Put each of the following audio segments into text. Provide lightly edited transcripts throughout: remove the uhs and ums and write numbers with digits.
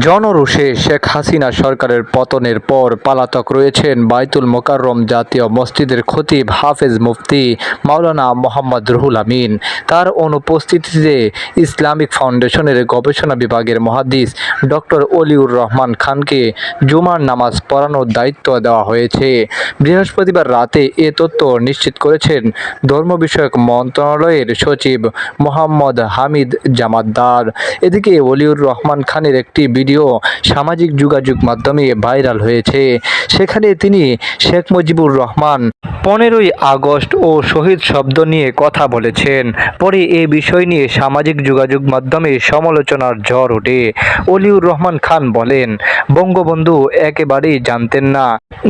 জনরোষে শেখ হাসিনা সরকারের পতনের পর পলাতক রয়েছেন বায়তুল মোকাররম জাতীয় মসজিদের খতিব হাফেজ মুফতি মাওলানা মোহাম্মদ রুহুল আমিন। তার অনুপস্থিতিতে ইসলামিক ফাউন্ডেশনের গবেষণা বিভাগের মুহাদ্দিস ডক্টর অলিউর রহমান খানকে জুমার নামাজ পড়ানোর দায়িত্ব দেওয়া হয়েছে। বৃহস্পতিবার রাতে এ তথ্য নিশ্চিত করেছেন ধর্ম বিষয়ক মন্ত্রণালয়ের সচিব মোহাম্মদ হামিদ জামাতদার। এদিকে অলিউর রহমান খানের একটি ভিডিও সামাজিক যোগাযোগ মাধ্যমে ভাইরাল হয়েছে। সেখানে তিনি শেখ মুজিবুর রহমান 15ই আগস্ট ও শহীদ শব্দ নিয়ে কথা বলেছেন। পরে এ বিষয় নিয়ে সামাজিক যোগাযোগ মাধ্যমে সমালোচনার ঝড় ওঠে। অলিউর রহমান খান বলেন, বঙ্গবন্ধু একেবারেই জানতেন না।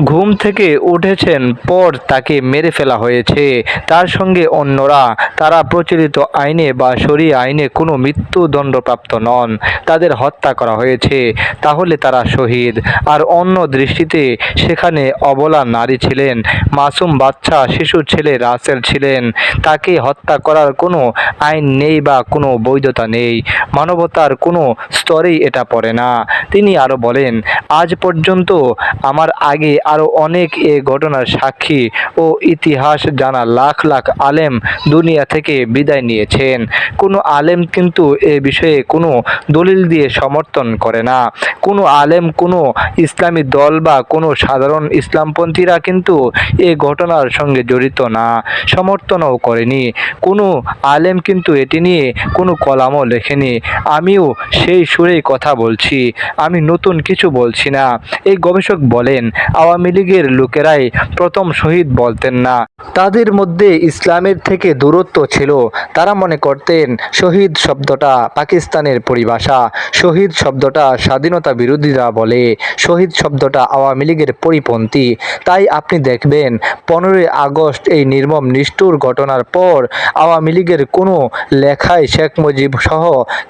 ঘুম থেকে উঠেছেন পর তাকে মেরে ফেলা হয়েছে। তার সঙ্গে অন্যরা, তারা প্রচলিত আইনে বা শরিয়া আইনে কোনো মৃত্যুদণ্ডপ্রাপ্ত নন, তাদের হত্যা করা হয়েছে, তাহলে তারা শহীদ। আর অন্য দৃষ্টিতে সেখানে অবলা নারী ছিলেন, মাসুম বাচ্চা শিশু ছেলে রাসেল ছিলেন। তাকে হত্যা করার কোনো আইন নেই বা কোনো বৈধতা নেই, মানবতার কোনো স্তরেই এটা পড়ে না। তিনি আরও বলেন, আজ পর্যন্ত আমার আগে আরও অনেক এ ঘটনার সাক্ষী ও ইতিহাস জানা লাখ লাখ আলেম দুনিয়া থেকে বিদায় নিয়েছেন। কোনো আলেম কিন্তু এ বিষয়ে কোনো দলিল দিয়ে সমর্থন করে না। কোনো আলেম, কোনো ইসলামী দল বা কোনো সাধারণ ইসলামপন্থীরা কিন্তু এ ঘটনার সঙ্গে জড়িত না, সমর্থনও করেনি। কোনো আলেম কিন্তু এটি নিয়ে কোনো কলামও লেখেনি। আমিও সেই সুরেই কথা বলছি, আমি নতুন কিছু বলছি না। এই গবেষক বলেন, আওয়ামী লীগের লোকেরাই প্রথম শহীদ বলতেন না। তাদের মধ্যে ইসলামের থেকে দূরত্ব ছিল। তারা মনে করতেন শহীদ শব্দটা পাকিস্তানের পরিভাষা, শহীদ শব্দটা স্বাধীনতা বিরোধীরা বলে, শহীদ শব্দটা আওয়ামী লীগের পরিপন্থী। তাই আপনি দেখবেন 15ই আগস্ট এই নির্মম নিষ্ঠুর ঘটনার পর আওয়ামী লীগের কোনো লেখায় শেখ মুজিব সহ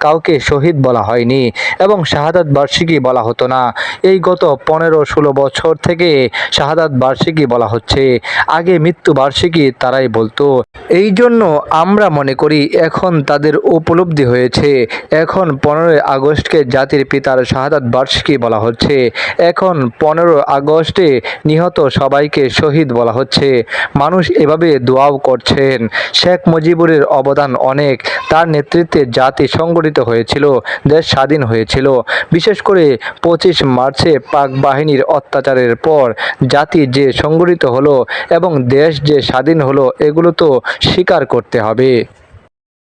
কাউকে শহীদ বলা হয়নি এবং শাহাদাত বার্ষিকী বলা হতো না। এই গত 15-16 বছর থেকে শাহাদাত বার্ষিকী বলা হচ্ছে, আগে মৃত্যু বার্ষিকী তারাই বলতো। এই জন্য আমরা মনে করি এখন তাদের উপলব্ধি হয়েছে। এখন 15ই আগস্টকে জাতির পিতার শাহাদাত বার্ষিকী বলা হচ্ছে। এখন 15 আগস্টে নিহত সবাইকে শহীদ বলা হচ্ছে। মানুষ এভাবে দোয়াও করছেন। শেখ মুজিবুরের অবদান অনেক। তার নেতৃত্বে জাতি সংগঠিত হয়েছিল, দেশ স্বাধীন হয়েছিল। বিশেষ করে 25 মার্চে পাক বাহিনীর অত্যাচারের পর জাতি যে সংগঠিত হলো এবং দেশ যে স্বাধীন হলো, এগুলো তো স্বীকার করতে হবে।